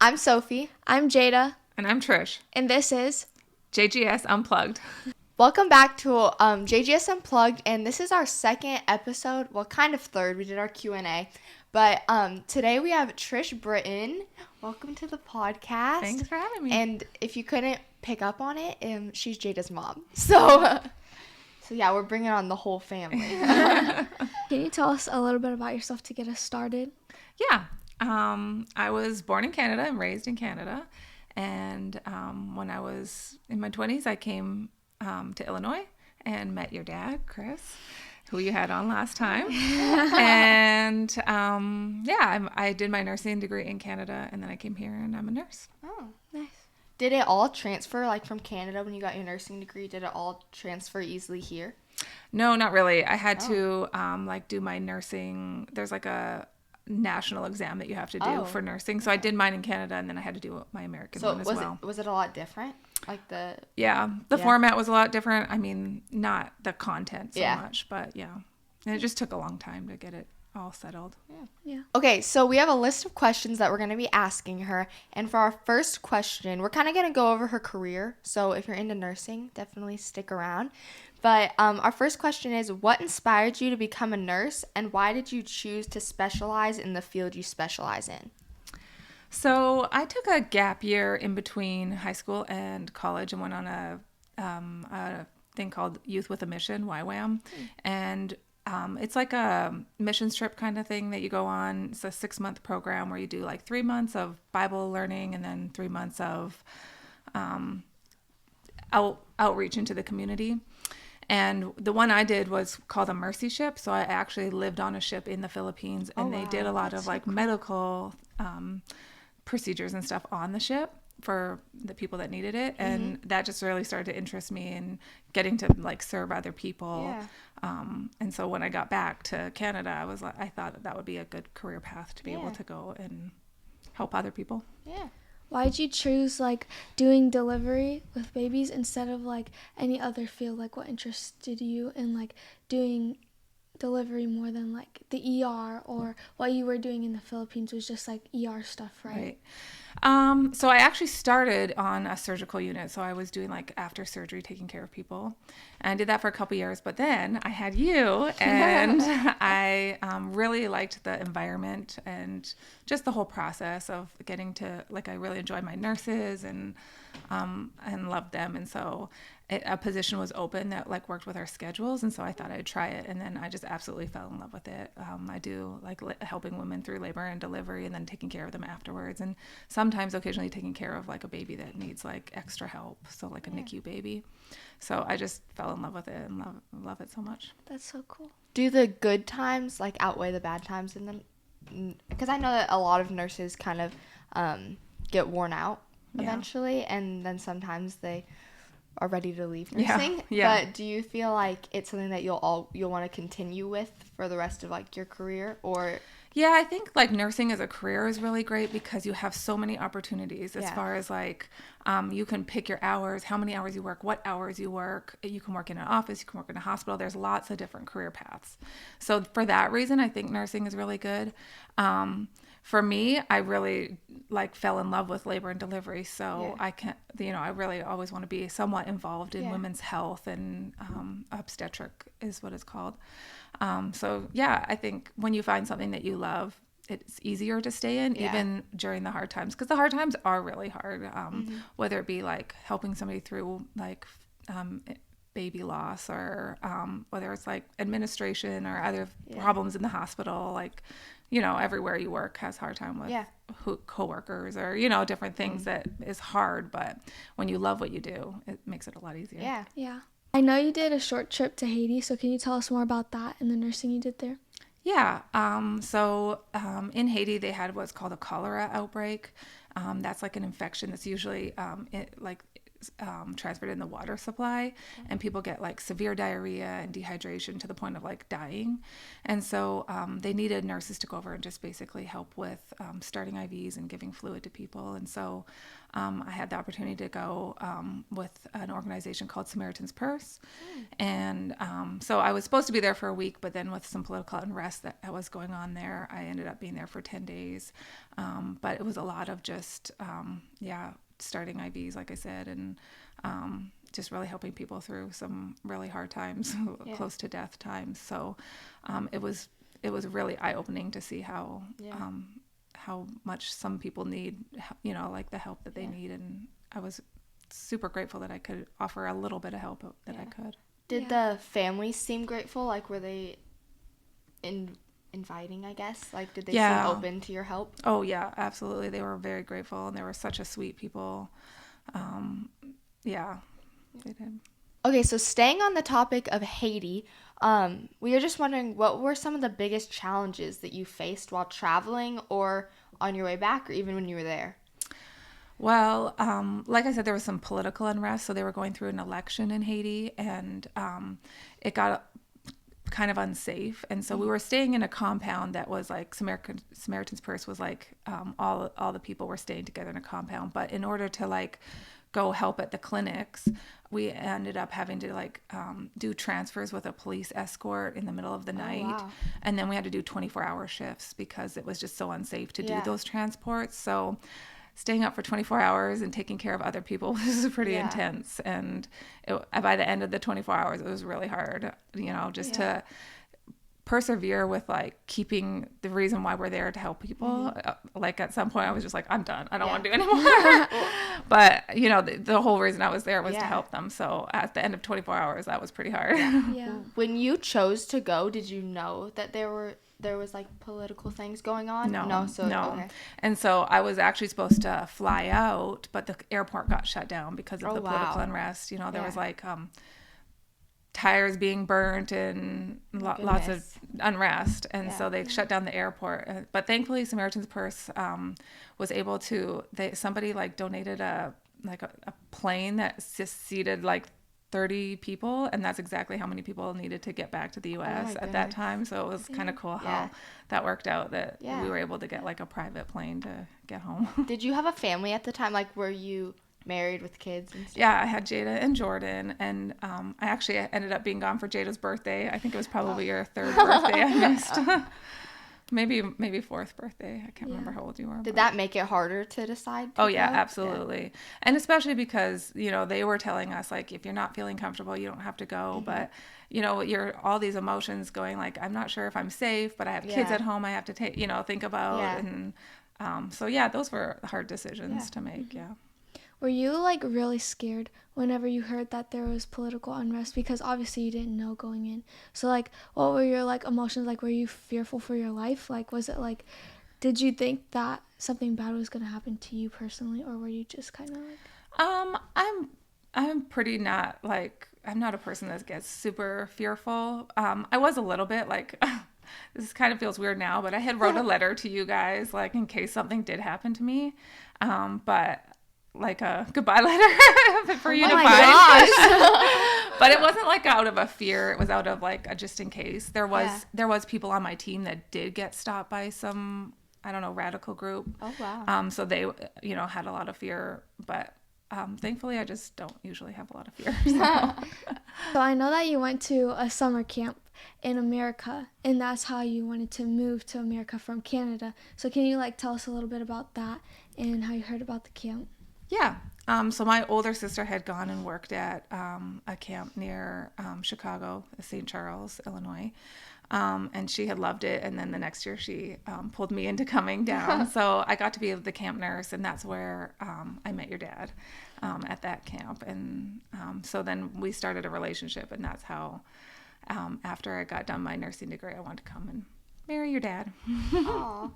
I'm Sophie. I'm Jada. And I'm Trish. And this is JGS Unplugged. Welcome back to JGS Unplugged, and this is our second episode. Well, kind of third. We did our Q&A. But today we have Trisha Britton. Welcome to the podcast. Thanks for having me. And if you couldn't pick up on it, she's Jada's mom. So yeah, we're bringing on the whole family. Can you tell us a little bit about yourself to get us started? Yeah. I was born in Canada and raised in Canada. And when I was in my 20s, I came to Illinois and met your dad, Chris, who you had on last time. And I did my nursing degree in Canada, and then I came here and I'm a nurse. Oh, nice. Did it all transfer, like from Canada when you got your nursing degree? Did it all transfer easily here? No, not really. I had to do my nursing. There's like a national exam that you have to do for nursing. So I did mine in Canada, and then I had to do my American one as well. Was it a lot different? Like the format was a lot different. I mean, not the content so much, but yeah. And it just took a long time to get it all settled. Yeah. Okay, so we have a list of questions that we're going to be asking her. And for our first question, we're kind of going to go over her career. So if you're into nursing, definitely stick around. But our first question is, what inspired you to become a nurse, and why did you choose to specialize in the field you specialize in? So I took a gap year in between high school and college and went on a thing called Youth with a Mission, YWAM. And it's like a mission trip kind of thing that you go on. It's a 6-month program where you do like 3 months of Bible learning and then 3 months of outreach into the community. And the one I did was called a Mercy Ship. So I actually lived on a ship in the Philippines, and they did a lot of like medical procedures and stuff on the ship for the people that needed it. And that just really started to interest me in getting to like serve other people. And so when I got back to Canada, I thought that would be a good career path to be able to go and help other people. Yeah. Why did you choose like doing delivery with babies instead of like any other field? Like what interested you in like doing delivery more than like the ER, or what you were doing in the Philippines was just like ER stuff, right? So I actually started on a surgical unit. So I was doing like after surgery, taking care of people. And I did that for a couple years. But then I had you, and I really liked the environment and just the whole process of getting to, like, I really enjoyed my nurses and loved them. And so a position was open that like worked with our schedules, and so I thought I'd try it, and then I just absolutely fell in love with it. I do like helping women through labor and delivery, and then taking care of them afterwards, and sometimes occasionally taking care of like a baby that needs like extra help, so like a NICU baby. So I just fell in love with it and love it so much. That's so cool. Do the good times like outweigh the bad times in them? Because I know that a lot of nurses kind of get worn out eventually, and then sometimes they are ready to leave nursing. Yeah. But do you feel like it's something that you'll want to continue with for the rest of like your career, or? Yeah, I think like nursing as a career is really great because you have so many opportunities as far as like you can pick your hours, how many hours you work, what hours you work. You can work in an office, you can work in a hospital. There's lots of different career paths. So for that reason, I think nursing is really good. For me, I really like fell in love with labor and delivery. So I really always want to be somewhat involved in women's health, and obstetric is what it's called. I think when you find something that you love, it's easier to stay in even during the hard times, because the hard times are really hard, whether it be like helping somebody through like baby loss, or whether it's like administration or other problems in the hospital, like, you know, everywhere you work has a hard time with coworkers or, you know, different things that is hard. But when you love what you do, it makes it a lot easier. Yeah. I know you did a short trip to Haiti, so can you tell us more about that and the nursing you did there? Yeah. In Haiti, they had what's called a cholera outbreak. That's like an infection that's usually transferred in the water supply, and people get like severe diarrhea and dehydration to the point of like dying. And so they needed nurses to go over and just basically help with starting IVs and giving fluid to people. And so I had the opportunity to go with an organization called Samaritan's Purse. And so I was supposed to be there for a week, but then with some political unrest that was going on there, I ended up being there for 10 days. But it was a lot of just just, starting IVs, like I said, and just really helping people through some really hard times, close to death times. So it was really eye-opening to see how much some people need, like the help that they need. And I was super grateful that I could offer a little bit of help that I could. Did the family seem grateful? Like, were they inviting, I guess? Like, did they seem open to your help? Oh, yeah, absolutely. They were very grateful, and they were such a sweet people. They did. Okay, so staying on the topic of Haiti, we are just wondering, what were some of the biggest challenges that you faced while traveling or on your way back or even when you were there? Well, like I said, there was some political unrest. So they were going through an election in Haiti, and it got kind of unsafe. And so we were staying in a compound that was like Samaritan's Purse was like all the people were staying together in a compound. But in order to like go help at the clinics, we ended up having to do transfers with a police escort in the middle of the night. Wow. And then we had to do 24-hour shifts because it was just so unsafe to do those transports. So staying up for 24 hours and taking care of other people was pretty intense. And by the end of the 24 hours, it was really hard, to persevere with like keeping the reason why we're there to help people. Like at some point I was just like, I'm done. I don't want to do anymore. But the whole reason I was there was to help them. So at the end of 24 hours, that was pretty hard. When you chose to go, did you know that there was like political things going on? No. Okay. And so I was actually supposed to fly out, but the airport got shut down because of the political unrest. There was like tires being burnt and lots of unrest. And so they shut down the airport. But thankfully Samaritan's Purse was able to, somebody like donated a plane that just seated like 30 people, and that's exactly how many people needed to get back to the U.S. at that time. So it was kind of cool how that worked out, that we were able to get like a private plane to get home. Did you have a family at the time? Like, were you married with kids and stuff? Yeah, I had Jada and Jordan, and I actually ended up being gone for Jada's birthday. I think it was probably your third birthday I missed. Maybe fourth birthday. I can't remember how old you were. Did that make it harder to decide? Oh yeah, absolutely. Yeah. And especially because, they were telling us like, if you're not feeling comfortable, you don't have to go. But, you're all these emotions going like, I'm not sure if I'm safe, but I have kids at home I have to take, think about. Yeah. And so those were hard decisions to make. Yeah. Were you like really scared whenever you heard that there was political unrest? Because obviously you didn't know going in. So like, what were your like emotions? Like, were you fearful for your life? Like, was it like, did you think that something bad was going to happen to you personally, or were you just kind of like? I'm pretty not like, I'm not a person that gets super fearful. I was a little bit like, this kind of feels weird now, but I had wrote a letter to you guys, like in case something did happen to me. But like a goodbye letter for you to find. But it wasn't like out of a fear. It was out of like a just in case. There was people on my team that did get stopped by some, I don't know, radical group. Oh, wow. So they, had a lot of fear, but thankfully I just don't usually have a lot of fear. So I know that you went to a summer camp in America, and that's how you wanted to move to America from Canada. So can you like tell us a little bit about that and how you heard about the camp? Yeah. So my older sister had gone and worked at a camp near Chicago, St. Charles, Illinois. And she had loved it. And then the next year she pulled me into coming down. So I got to be the camp nurse, and that's where I met your dad at that camp. And so then we started a relationship, and that's how after I got done my nursing degree, I wanted to come and marry your dad. Aww.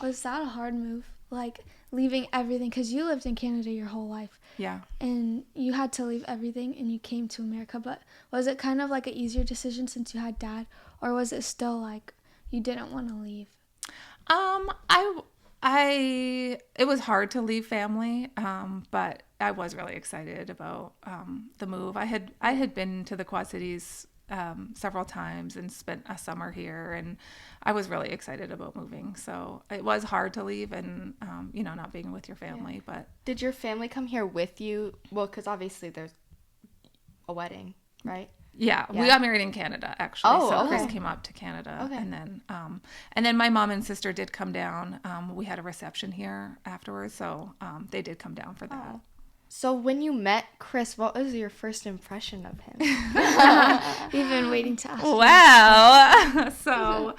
Was that a hard move? Like leaving everything, because you lived in Canada your whole life. Yeah. And you had to leave everything and you came to America. But was it kind of like an easier decision since you had dad, or was it still like you didn't want to leave? It was hard to leave family, but I was really excited about the move. I had been to the Quad Cities several times and spent a summer here, and I was really excited about moving. So it was hard to leave and not being with your family. But did your family come here with you? Well, because obviously there's a wedding, right? Yeah, Yeah. we got married in Canada, actually. Oh, so okay. Chris came up to Canada, Okay. and then my mom and sister did come down. We had a reception here afterwards, so they did come down for that. Oh. So when you met Chris, what was your first impression of him? We've been waiting to ask. Well, so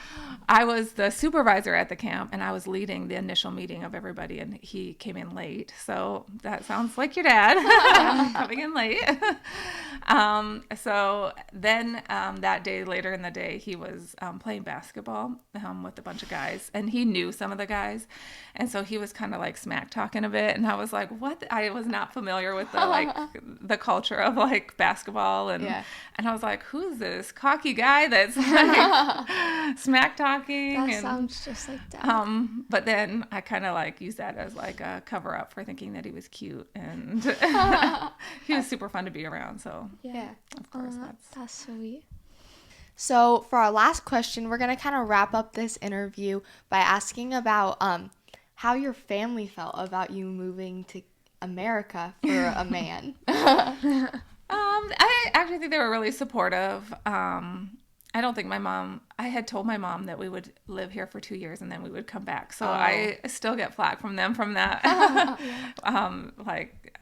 I was the supervisor at the camp, and I was leading the initial meeting of everybody, and he came in late. So that sounds like your dad coming in late. So then that day, later in the day, he was playing basketball with a bunch of guys, and he knew some of the guys, and so he was kind of like smack talking a bit, and I was like, "What?" I was not familiar with the culture of like basketball, and I was like, "Who's this cocky guy that's like smack talking?" That sounds just like Dad. But then I kind of like used that as like a cover up for thinking that he was cute, and he was super fun to be around. So Yeah. of course, That's sweet. So for our last question, we're gonna kind of wrap up this interview by asking about how your family felt about you moving to America for a man. I actually think they were really supportive. I don't think I had told my mom that we would live here for 2 years and then we would come back. So I still get flack from them from that. Like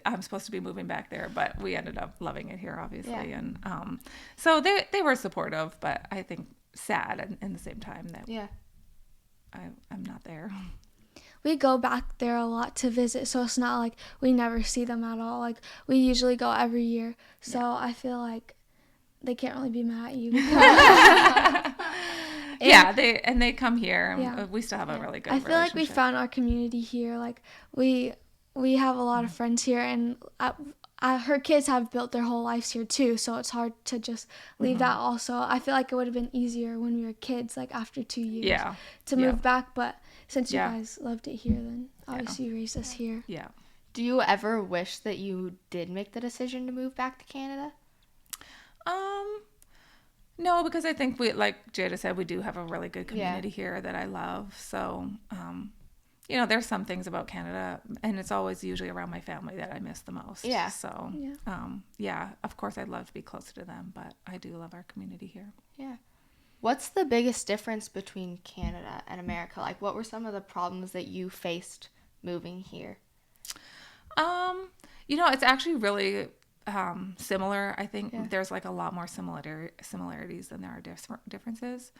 I'm supposed to be moving back there, but we ended up loving it here, obviously. Yeah. And so they were supportive, but I think sad in the same time that I'm not there. We go back there a lot to visit, so it's not like we never see them at all. Like, we usually go every year, so I feel like they can't really be mad at you. They come here, and Yeah. we still have a really good I feel like we relationship. found our community here. Like, we have a lot of friends here, and her kids have built their whole lives here too, so it's hard to just leave that also. I feel like it would have been easier when we were kids, like after 2 years, to move back, but since you guys loved it here, then obviously you raised us here. Yeah. Do you ever wish that you did make the decision to move back to Canada? No, because I think like Jada said, we do have a really good community here that I love. So, there's some things about Canada, and it's always usually around my family that I miss the most. Yeah. So, of course I'd love to be closer to them, but I do love our community here. Yeah. What's the biggest difference between Canada and America? Like, what were some of the problems that you faced moving here? It's actually really similar. I think there's like a lot more similarities than there are differences.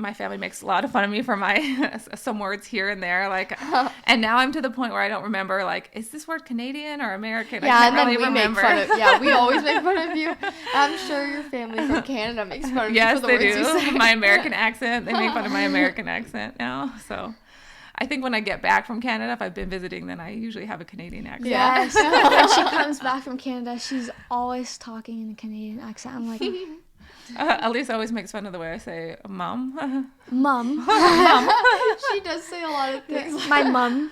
My family makes a lot of fun of me for my some words here and there, like, and now I'm to the point where I don't remember, like, is this word Canadian or American? Yeah, I and can't then really we remember. make fun of. Yeah, we always make fun of you. I'm sure your family from Canada makes fun of you for the they words you do. say. My American accent. They make fun of my American accent now. So, I think when I get back from Canada, if I've been visiting, then I usually have a Canadian accent. Yes. When she comes back from Canada, she's always talking in a Canadian accent. I'm like, Elise always makes fun of the way I say "mom." Mom. She does say a lot of things. My mom.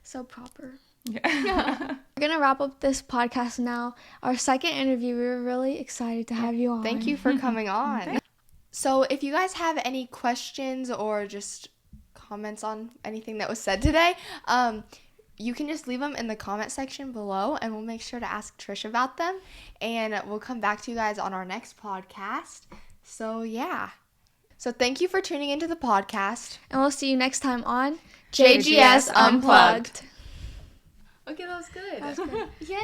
So proper. Yeah. We're going to wrap up this podcast now. Our second interview, we were really excited to have you on. Thank you for coming on. So if you guys have any questions or just comments on anything that was said today, you can just leave them in the comment section below, and we'll make sure to ask Trish about them, and we'll come back to you guys on our next podcast. So yeah. So thank you for tuning into the podcast. And we'll see you next time on JGS Unplugged. Okay, that was good. That was good. Yay!